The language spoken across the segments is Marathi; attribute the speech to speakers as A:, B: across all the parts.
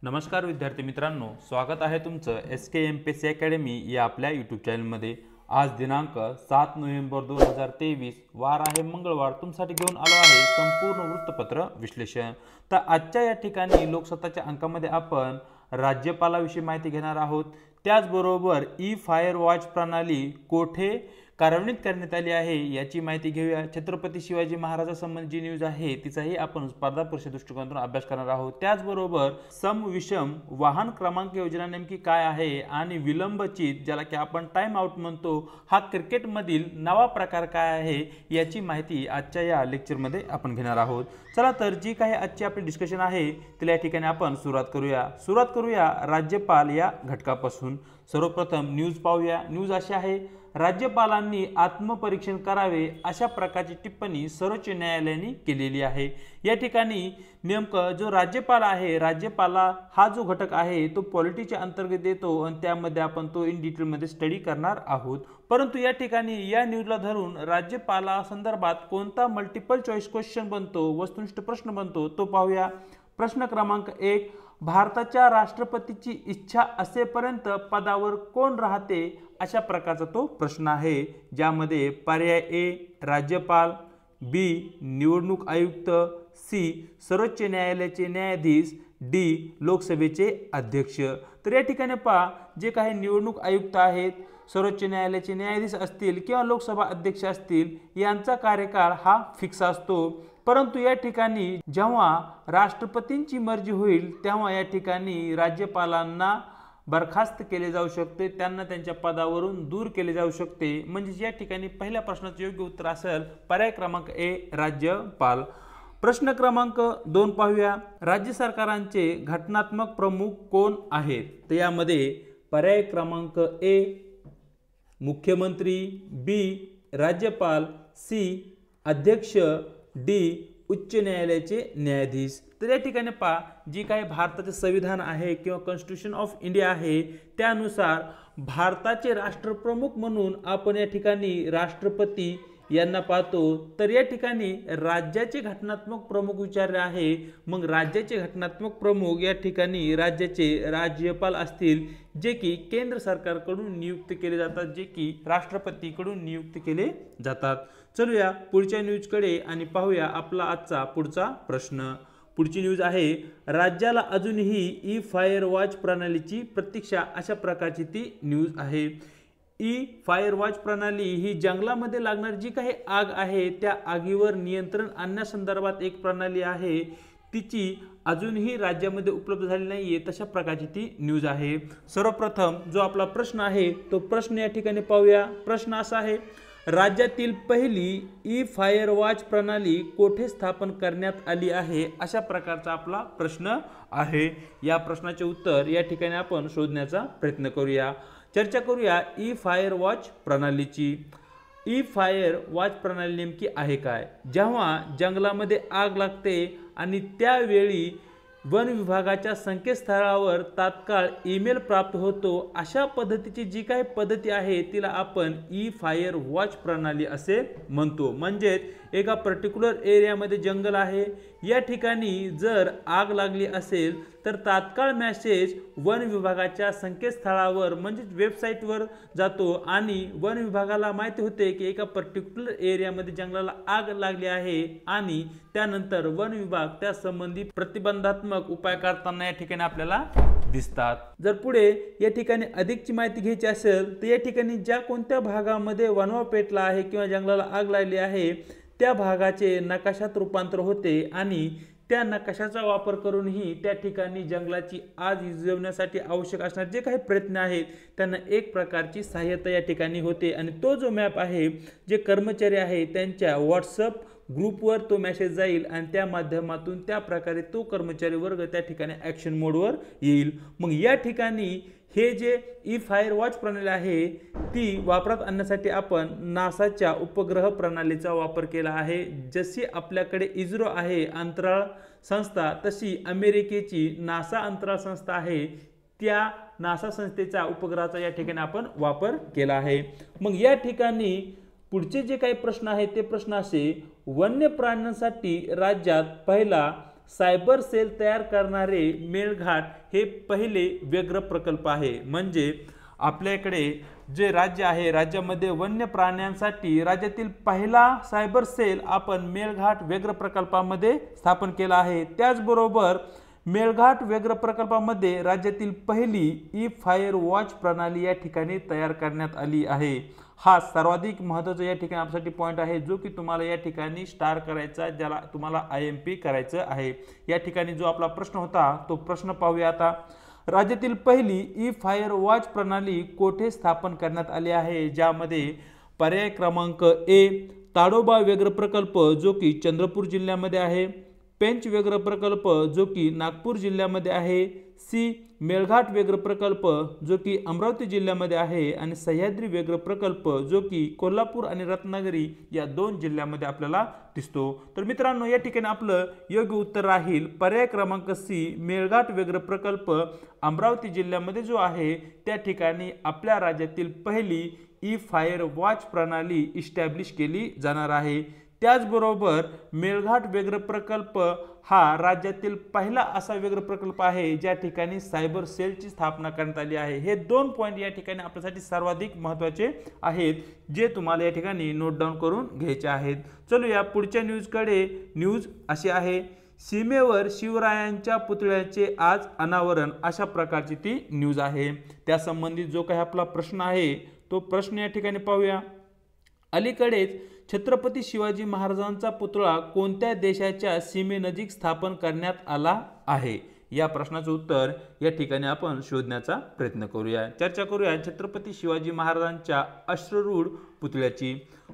A: नमस्कार विद्यार्थी मित्रांनो, स्वागत आहे तुमचं SKMPSC अकॅडमी या आपल्या यूट्यूब चॅनलमध्ये। आज दिनांक 7 नोव्हेंबर 2023 वार आहे मंगळवार। तुमच्यासाठी घेऊन आलो आहे संपूर्ण वृत्तपत्र विश्लेषण। तर आजच्या या ठिकाणी लोकसत्ताच्या अंकामध्ये आपण राज्यपालाविषयी माहिती घेणार आहोत। त्याचबरोबर ई-फायर वॉच प्रणाली कोठे कार्यान्वित करण्यात आली आहे याची माहिती घेऊया। छत्रपती शिवाजी महाराजांसंबंधी जी न्यूज आहे तिचाही आपण स्पर्धा परीक्षा दृष्टिकोनातून अभ्यास करणार आहोत। त्याचबरोबर सम विषम वाहन क्रमांक योजना नेमकी काय आहे आणि विलंबचित ज्याला की आपण टाइम आउट म्हणतो हा क्रिकेट मधील नवा प्रकार काय आहे याची माहिती आजच्या या लेक्चर मध्ये आपण घेणार आहोत। चला तर जी काही आजची आपली डिस्कशन आहे तिला या ठिकाणी आपण सुरुवात करूया राज्यपाल या घटकापासून। सर्वप्रथम न्यूज पाहूया। न्यूज अशी आहे, राज्यपालांनी आत्मपरीक्षण करावे अशा प्रकारची टिप्पणी सर्वोच्च न्यायालयाने केलेली आहे। या ठिकाणी नेमकं जो राज्यपाल आहे, राज्यपाला हा जो घटक आहे तो पॉलिटीच्या अंतर्गत येतो आणि त्यामध्ये आपण तो इन डिटेल मध्ये स्टडी करणार आहोत। परंतु या ठिकाणी या न्यूजला धरून राज्यपाला संदर्भात कोणता मल्टिपल चॉईस क्वेश्चन बनतो, वस्तुनिष्ठ प्रश्न बनतो तो पाहूया। प्रश्न क्रमांक 1, भारताच्या राष्ट्रपतीची इच्छा असेपर्यंत पदावर कोण राहते अशा प्रकारचा तो प्रश्न आहे, ज्यामध्ये पर्याय ए राज्यपाल, बी निवडणूक आयुक्त, सी सर्वोच्च न्यायालयाचे न्यायाधीश, डी लोकसभेचे अध्यक्ष। तर या ठिकाणी पहा, जे काही निवडणूक आयुक्त आहेत, सर्वोच्च न्यायालयाचे न्यायाधीश असतील किंवा लोकसभा अध्यक्ष असतील यांचा कार्यकाळ हा फिक्स असतो। परंतु या ठिकाणी जेव्हा राष्ट्रपतींची मर्जी होईल तेव्हा या ठिकाणी राज्यपालांना बरखास्त केले जाऊ शकते, त्यांना त्यांच्या पदावरून दूर केले जाऊ शकते। म्हणजे या ठिकाणी पहिल्या प्रश्नाचे योग्य उत्तर असेल पर्याय क्रमांक ए राज्यपाल। प्रश्न क्रमांक 2 पाहूया, राज्य सरकारांचे घटनात्मक प्रमुख कोण आहेत? तर यामध्ये पर्याय क्रमांक ए मुख्यमंत्री, बी राज्यपाल, सी अध्यक्ष, डी उच्च न्यायालयाचे न्यायाधीश। तर या ठिकाणी पहा, जी काही भारताचे संविधान आहे किंवा कॉन्स्टिट्यूशन ऑफ इंडिया आहे त्यानुसार भारताचे राष्ट्रप्रमुख म्हणून आपण या ठिकाणी राष्ट्रपती यांना पाहतो। तर या ठिकाणी राज्याचे घटनात्मक प्रमुख विचारले आहे। मग राज्याचे घटनात्मक प्रमुख या ठिकाणी राज्याचे राज्यपाल असतील, जे की केंद्र सरकारकडून नियुक्त केले जातात, जे की राष्ट्रपतीकडून नियुक्त केले जातात। चलूया पुढच्या न्यूजकडे आणि पाहूया आपला आजचा पुढचा प्रश्न। पुढची न्यूज आहे, राज्याला अजूनही ई-फायर वॉच प्रणालीची प्रतीक्षा अशा प्रकारची ती न्यूज आहे। ई-फायर वॉच प्रणाली ही जंगलामध्ये लागणारी जी काही आग आहे त्या आगीवर नियंत्रण आणण्यासंदर्भात एक प्रणाली आहे, तिची अजूनही राज्यामध्ये उपलब्ध झाली नाहीये तशा प्रकारची ती न्यूज आहे। सर्वप्रथम जो आपला प्रश्न आहे तो प्रश्न या ठिकाणी पाहूया। प्रश्न असा आहे, राज्यातील पहिली ई-फायर वॉच प्रणाली कोठे स्थापन करण्यात आली आहे अशा प्रकारचा आपला प्रश्न आहे। या प्रश्नाचे उत्तर या ठिकाणी आपण शोधण्याचा प्रयत्न करूया, चर्चा करूया ई-फायर वॉच प्रणालीची। ई-फायर वॉच प्रणाली नेमकी आहे काय? जेव्हा जंगलामध्ये आग लागते आणि त्यावेळी वन विभागाच्या संकेतस्थळावर तात्काळ ईमेल प्राप्त होतो, अशा पद्धतीची जी काही पद्धती आहे तिला आपण ई-फायर वॉच प्रणाली असे म्हणतो। म्हणजे एका पर्टिक्युलर एरियामध्ये जंगल आहे, या ठिकाणी जर आग लागली असेल तर तात्काळ मेसेज वन विभागाच्या संकेतस्थळावर म्हणजे वेबसाईटवर जातो आणि वन विभागाला माहिती होते की एका पर्टिक्युलर एरियामध्ये जंगलाला आग लागली आहे आणि त्यानंतर वन विभाग त्या संबंधी प्रतिबंधात्मक उपाय करताना या ठिकाणी आपल्याला दिसतात। जर पुढे या ठिकाणी अधिकची माहिती घ्यायची असेल तर या ठिकाणी ज्या कोणत्या भागामध्ये वणवा पेटला आहे किंवा जंगलाला आग लागली आहे त्या भागाचे नकाशात रूपांतर होते आणि त्या नकाशाचा वापर करूनही त्या ठिकाणी जंगलाची आग विझवण्यासाठी आवश्यक असणारे जे काही प्रयत्न आहेत त्यांना एक प्रकारची सहाय्यता या ठिकाणी होते। आणि तो जो मॅप आहे, जे कर्मचारी आहेत त्यांच्या व्हॉट्सअप ग्रुपवर तो मेसेज जाईल आणि त्या माध्यमातून त्या प्रकारे तो कर्मचारी वर्ग त्या ठिकाणी ॲक्शन मोडवर येईल। मग या ठिकाणी हे जे ई-फायर वॉच प्रणाली आहे ती वापरात आणण्यासाठी आपण नासाच्या उपग्रह प्रणालीचा वापर केला आहे। जशी आपल्याकडे इस्रो आहे अंतराळ संस्था, तशी अमेरिकेची नासा अंतराळ संस्था आहे, त्या नासा संस्थेचा उपग्रहाचा या ठिकाणी आपण वापर केला आहे। मग या ठिकाणी पुढचे जे काही प्रश्न आहेत ते प्रश्न असे, वन्य प्राण्यांसाठी राज्यात पहिला सायबर सेल तयार करणारे मेळघाट हे पहिले व्यग्र प्रकल्प आहे। म्हणजे आपल्याकडे जे राज्य आहे, राज्यामध्ये वन्य प्राण्यांसाठी राज्यातील पहिला सायबर सेल आपण मेळघाट व्यग्र प्रकल्पामध्ये स्थापन केला आहे। त्याचबरोबर मेळघाट व्यग्र प्रकल्पामध्ये राज्यातील पहिली ई फायर वॉच प्रणाली या ठिकाणी तयार करण्यात आली आहे। हा सर्वाधिक महत्त्वाचा या ठिकाणी आपल्यासाठी पॉइंट आहे, जो की तुम्हाला या ठिकाणी स्टार करायचा, ज्याला तुम्हाला IMP करायचं आहे। या ठिकाणी जो आपला प्रश्न होता तो प्रश्न पाहूया आता। राज्यातील पहिली ई फायर वॉच प्रणाली कोठे स्थापन करण्यात आली आहे? ज्यामध्ये पर्याय क्रमांक ए ताडोबा व्यग्र प्रकल्प जो की चंद्रपूर जिल्ह्यामध्ये आहे, पेंच व्यग्र प्रकल्प जो की नागपूर जिल्ह्यामध्ये आहे, सी मेळघाट व्यग्र प्रकल्प जो की अमरावती जिल्ह्यामध्ये आहे, आणि सह्याद्री व्यग्र प्रकल्प जो की कोल्हापूर आणि रत्नागिरी या 2 जिल्ह्यामध्ये आपल्याला दिसतो। तर मित्रांनो, या ठिकाणी आपलं योग्य उत्तर राहील पर्याय क्रमांक सी मेळघाट व्यग्र प्रकल्प अमरावती जिल्ह्यामध्ये जो आहे त्या ठिकाणी आपल्या राज्यातील पहिली ई फायर वॉच प्रणाली इस्टॅब्लिश केली जाणार आहे। त्याचबरोबर मेळघाट व्यग्र प्रकल्प हा राज्यातील पहिला असा व्यग्र प्रकल्प आहे ज्या ठिकाणी सायबर सेलची स्थापना करण्यात आली आहे। हे 2 पॉइंट या ठिकाणी आपल्यासाठी सर्वाधिक महत्त्वाचे आहेत, जे तुम्हाला या ठिकाणी नोट डाऊन करून घ्यायचे आहेत। चलो या पुढच्या न्यूजकडे। न्यूज अशी आहे, सीमेवर शिवरायांच्या पुतळ्याचे आज अनावरण, अशा प्रकारची ती न्यूज आहे। त्या संबंधित जो काही आपला प्रश्न आहे तो प्रश्न या ठिकाणी पाहूया। अलीकडेच छत्रपती शिवाजी महाराजांचा पुतळा कोणत्या देशाच्या सीमेनजीक स्थापन करण्यात आला आहे? या प्रश्नाचं उत्तर या ठिकाणी आपण शोधण्याचा प्रयत्न करूया। चर्चा करूया छत्रपती शिवाजी महाराजांच्या अश्वरूढ पुतळ्याची।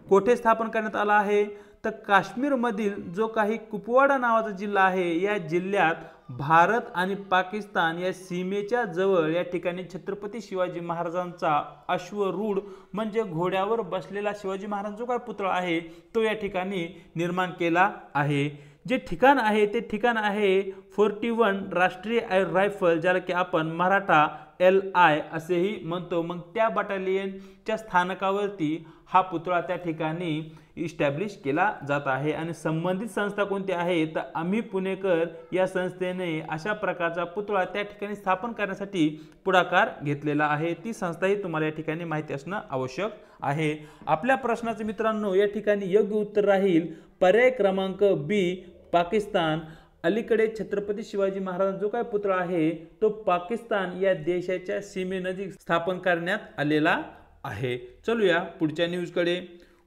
A: कोठे स्थापन करण्यात आला आहे? तर काश्मीरमधील जो काही कुपवाडा नावाचा जिल्हा आहे, या जिल्ह्यात भारत आणि पाकिस्तान या सीमेच्या जवळ या ठिकाणी छत्रपती शिवाजी महाराजांचा अश्वरूढ म्हणजे घोड्यावर बसलेला शिवाजी महाराज जो काय पुतळा आहे तो या ठिकाणी निर्माण केला आहे। जे ठिकाण आहे ते ठिकाण आहे 41 राष्ट्रीय रायफल, ज्याला की आपण मराठा LI असेही म्हणतो। मग त्या बटालियनच्या स्थानकावरती हा पुतळा त्या ठिकाणी इस्टॅब्लिश केला जात आहे। आणि संबंधित संस्था कोणती आहे? तर आम्ही पुणेकर या संस्थेने अशा प्रकारचा पुतळा त्या ठिकाणी स्थापन करण्यासाठी पुढाकार घेतलेला आहे। ती संस्थाही तुम्हाला या ठिकाणी माहिती असणं आवश्यक आहे। आपल्या प्रश्नाचे मित्रांनो या ठिकाणी योग्य उत्तर राहील पर्याय क्रमांक बी पाकिस्तान। अलीकडे छत्रपती शिवाजी महाराज जो काय पुतळा आहे तो पाकिस्तान या देशाच्या सीमेनजीक स्थापन करण्यात आलेला आहे। चलूया पुढच्या न्यूजकडे।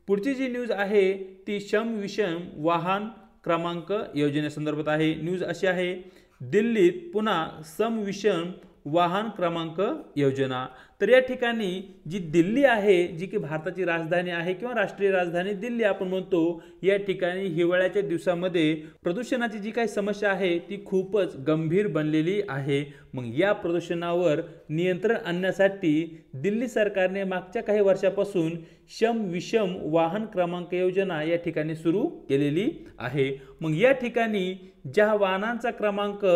A: पुढची जी न्यूज आहे ती शम विषम वाहन क्रमांक योजनेसंदर्भात आहे। न्यूज अशी आहे, दिल्लीत पुन्हा सम विषम वाहन क्रमांक योजना। तर या ठिकाणी जी दिल्ली आहे, जी की भारताची राजधानी आहे किंवा राष्ट्रीय राजधानी दिल्ली आपण म्हणतो, या ठिकाणी हिवाळ्याच्या दिवसामध्ये प्रदूषणाची जी काही समस्या आहे ती खूपच गंभीर बनलेली आहे। मग या प्रदूषणावर नियंत्रण आणण्यासाठी दिल्ली सरकारने मागच्या काही वर्षापासून शम विषम वाहन क्रमांक योजना या ठिकाणी सुरू केलेली आहे। मग या ठिकाणी ज्या वाहनांचा क्रमांक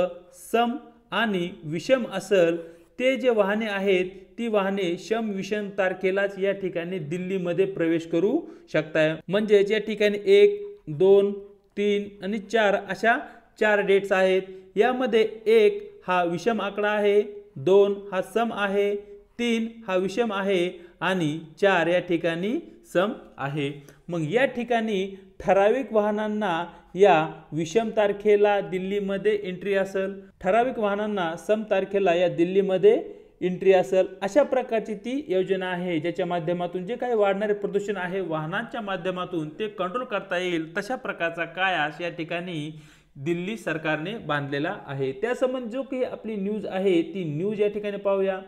A: सम आणि विषम असेल ते जे वाहने आहेत ती वाहने शम विषम तारखेलाच या ठिकाणी दिल्लीमध्ये प्रवेश करू शकतात। म्हणजे या ठिकाणी 1, 2, 3 आणि 4 अशा 4 डेट्स आहेत। यामध्ये 1 हा विषम आकडा आहे, 2 हा सम आहे, 3 हा विषम आहे आणि 4 या ठिकाणी सम आहे। मग या ठिकाणी ठराविक वाहनांना या विषम तारखेला दिल्लीमध्ये एंट्री असेल, ठराविक वाहनांना सम तारखेला या दिल्लीमध्ये एंट्री असेल, अशा प्रकारची ती योजना आहे ज्याच्या माध्यमातून जे काही वाढणारे प्रदूषण आहे वाहनांच्या माध्यमातून ते कंट्रोल करता येईल। तशा प्रकारचा कायास या ठिकाणी दिल्ली सरकारने बांधलेला आहे। त्यासंबंधी जो काही आपली न्यूज आहे ती न्यूज या ठिकाणी पाहूया।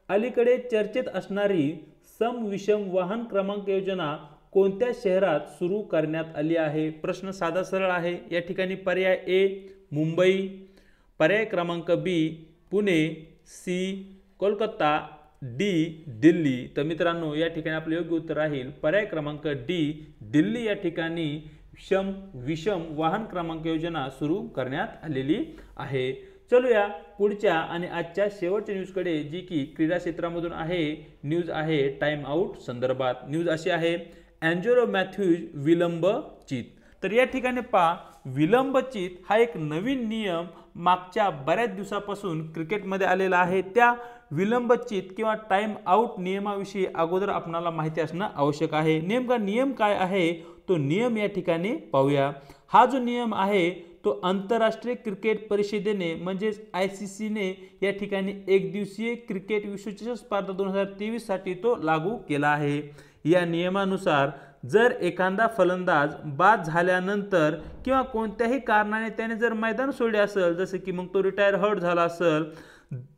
A: अलीकडे चर्चेत असणारी सम विषम वाहन क्रमांक योजना कोणत्या शहरात सुरू करण्यात आली आहे? प्रश्न साधा सरळ आहे। या ठिकाणी पर्याय ए मुंबई, पर्याय क्रमांक बी पुणे, सी कोलकाता, डी दिल्ली। तर मित्रांनो या ठिकाणी आपले योग्य उत्तर राहील पर्याय क्रमांक डी दिल्ली या ठिकाणी शम विषम वाहन क्रमांक योजना सुरू करण्यात आलेली आहे। चलूया पुढच्या आणि आजच्या शेवटच्या न्यूजकडे, जी की क्रीडा क्षेत्रामधून आहे। न्यूज आहे टाइम आउट संदर्भात। न्यूज अशी आहे, अँजेलो मॅथ्यूज विलंब चित। तर या ठिकाणी पहा विलंबचित हा एक नवीन नियम मागच्या बऱ्याच दिवसापासून क्रिकेटमध्ये आलेला आहे। त्या विलंबचित किंवा टाइम आउट नियमाविषयी अगोदर आपल्याला माहिती असणं आवश्यक आहे। नेमका नियम काय आहे तो नियम या ठिकाणी पाहूया। हा जो नियम आहे तो आंतरराष्ट्रीय क्रिकेट परिषदेने म्हणजेच ICC ने या ठिकाणी एक दिवसीय क्रिकेट विश्वचषक स्पर्धा 2023 साठी तो लागू केला आहे। या नियमानुसार जर एखादा फलंदाज बाद झाल्यानंतर किंवा कोणत्याही कारणाने त्याने जर मैदान सोडले असेल, जसे की मग तो रिटायर हर्ट झाला असेल,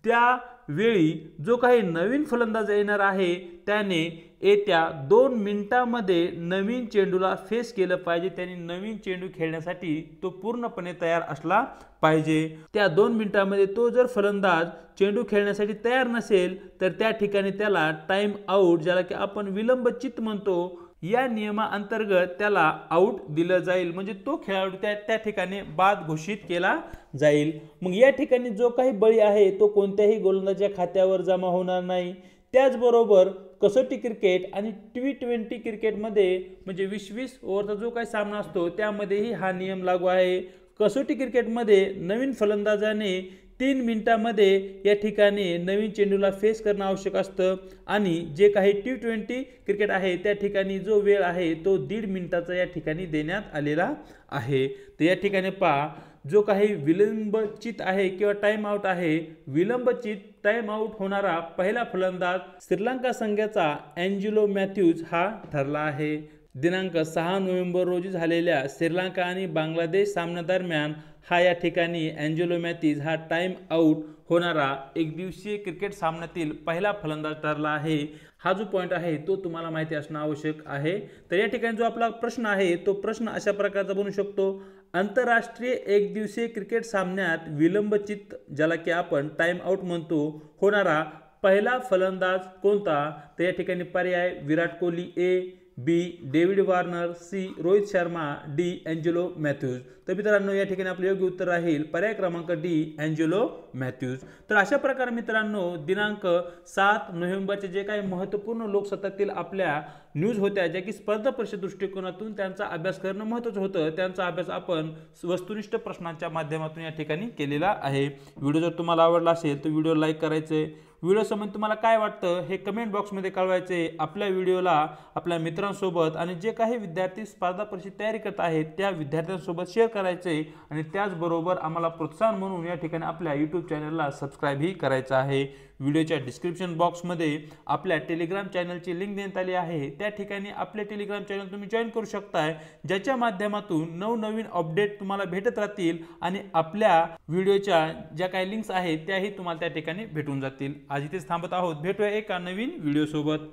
A: त्यावेळी जो काही नवीन फलंदाज येणार आहे त्याने येत्या 2 मिनिटांमध्ये नवीन चेंडूला फेस केलं पाहिजे। त्याने नवीन चेंडू खेळण्यासाठी तो पूर्णपणे तयार असला पाहिजे। त्या 2 मिनिटांमध्ये तो जर फलंदाज चेंडू खेळण्यासाठी तयार नसेल तर त्या ठिकाणी त्याला टाइम आउट, ज्याला की आपण विलंबचित म्हणतो, या नियमाअंतर्गत त्याला आउट दिलं जाईल, म्हणजे तो खेळाडू त्या ठिकाणी बाद घोषित केला जाईल। मग या ठिकाणी जो काही बळी आहे तो कोणत्याही गोलंदाजाच्या खात्यावर जमा होणार नाही। त्याचबरोबर कसोटी क्रिकेट आणि T20 क्रिकेटमध्ये म्हणजे 20-20 ओव्हरचा जो काही सामना असतो त्यामध्येही हा नियम लागू आहे। कसोटी क्रिकेटमध्ये नवीन फलंदाजाने 3 मिनिटांमध्ये या ठिकाणी नवीन चेंडूला फेस करणं आवश्यक असतं आणि जे काही T20 क्रिकेट आहे त्या ठिकाणी जो वेळ आहे तो 1.5 मिनिटाचा या ठिकाणी देण्यात आलेला आहे। तर या ठिकाणी पहा, जो काही विलंबचित आहे किंवा टाइम आउट आहे, विलंबचित टाइम आउट होणारा पहिला फलंदाज श्रीलंका संघाचा एंजेलो मॅथ्यूज हा ठरला आहे। दिनांक 6 नोव्हेंबर रोजी झालेल्या श्रीलंका आणि बांगलादेश सामन्यादरम्यान हा या ठिकाणी एंजेलो मॅथ्यूज हा टाइम आउट होणारा एक दिवसीय क्रिकेट सामन्यातील पहिला फलंदाज ठरला आहे। हा जो पॉइंट आहे तो तुम्हाला माहिती असणं आवश्यक आहे। तर या ठिकाणी जो आपला प्रश्न आहे तो प्रश्न अशा प्रकारचा बनू शकतो, आंतरराष्ट्रीय एक दिवसीय क्रिकेट सामन्यात विलंबचित, ज्याला की आपण टाइम आउट म्हणतो, होणारा पहिला फलंदाज कोणता? तर या ठिकाणी पर्याय Virat Kohli A, B David Warner, C Rohit Sharma, D Angelo Mathews. तर मित्रांनो या ठिकाणी आपले योग्य उत्तर राहील पर्याय क्रमांक D एंजेलो मॅथ्यूज। तर अशा प्रकारे मित्रांनो दिनांक 7 नोव्हेंबरचे जे काही महत्त्वपूर्ण लोकसत्तातील आपल्या न्यूज होत्या, ज्या की स्पर्धा परीक्षा दृष्टिकोनातून त्यांचा अभ्यास करणं महत्त्वाचं होतं, त्यांचा अभ्यास आपण वस्तुनिष्ठ प्रश्नांच्या माध्यमातून या ठिकाणी केलेला आहे। व्हिडिओ जर तुम्हाला आवडला असेल तर व्हिडिओ लाईक करायचे, व्हिडिओ संबंधी तुम्हाला काय वाटतं हे कमेंट बॉक्समध्ये कळवायचे, आपल्या व्हिडिओला आपल्या मित्रांसोबत आणि जे काही विद्यार्थी स्पर्धा परीक्षेची तयारी करत आहेत त्या विद्यार्थ्यांसोबत शेअर करायचे आणि त्याचबरोबर आम्हाला प्रोत्साहन म्हणून या ठिकाणी आपल्या यूट्यूब चॅनलला सबस्क्राईबही करायचं आहे। व्हिडिओच्या डिस्क्रिप्शन बॉक्समध्ये आपल्या टेलिग्राम चॅनलची लिंक देण्यात आली आहे, त्या ठिकाणी आपले टेलिग्राम चॅनल तुम्ही जॉईन करू शकताय, ज्याच्या माध्यमातून नवनवीन अपडेट तुम्हाला भेटत राहतील आणि आपल्या व्हिडिओच्या ज्या काही लिंक्स आहेत त्याही तुम्हाला त्या ठिकाणी भेटून जातील। आज इथेच थांबत आहोत, भेटूया एका नवीन व्हिडिओ सोबत।